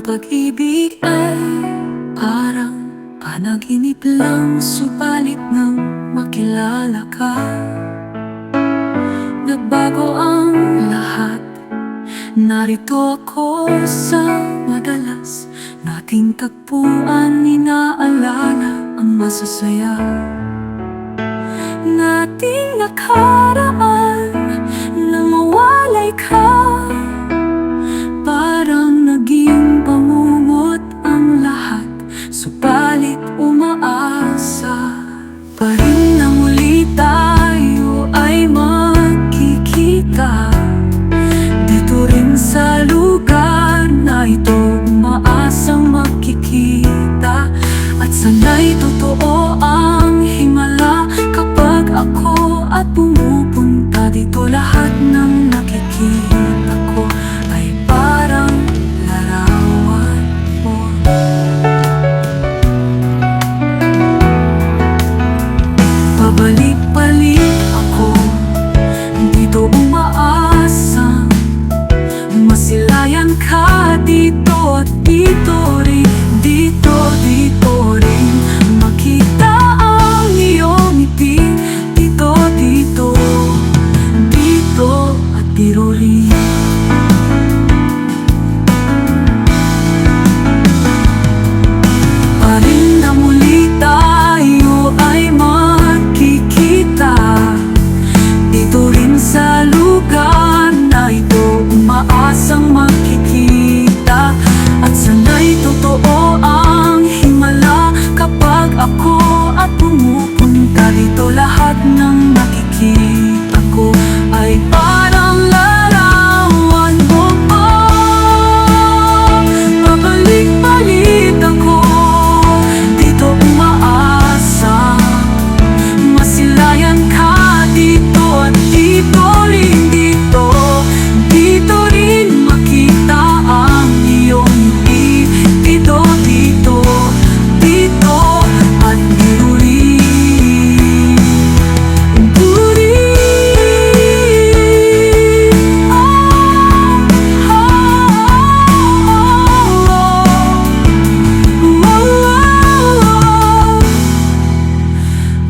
pag-ibig ay parang panaginip lang, subalit nang makilala ka, nagbago ang lahat. Narito ako sa madalas nating tagpuan, inaalala ang masasaya nating nakaraan. Nang mawalay ka, parang naging bangungot ang lahat, subalit umaasa pa rin na muli tayo ay magkikita. Dito rin sa lugar na ito, umaasang magkikita. At sana'y totoo ang himala kapag ako at pumupunta dito, lahat ng nakikita ko ay parang larawan mo. Pabalik-balik ako dito, umaasang masilayan ka dito at dito rin, dito rin makita ang iyong ngiti. Dito at dito rin. Pa rin na muli tayo ay magkikita. Dito rin sa lugar na ito, umaasang magkikita. At sana'y totoo ang himala kapag ako at pumupunta dito, lahat ng nakikita ko ay parang larawan mo. Pabalik-balik ako dito, umaasa masilayan ka dito at dito rin, dito rin makita ang iyong ngiti. Dito at dito rin.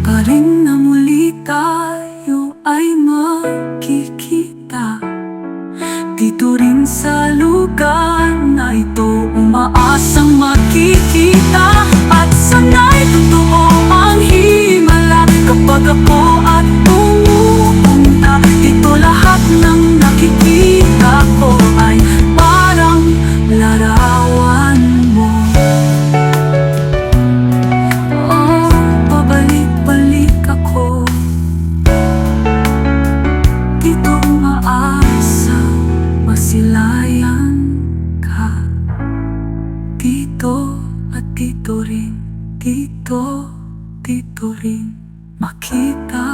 Pa rin na muli tayo ay magkikita. Dito rin sa lugar na ito, umaasang magkikita. At sana'y totoo ang himala kapag ako at pumupunta dito, lahat ng nakikita ko ay parang larawan mo. Oh, pabalik-balik ako dito, umaasa masilayan ka. Dito at dito rin, dito rin makita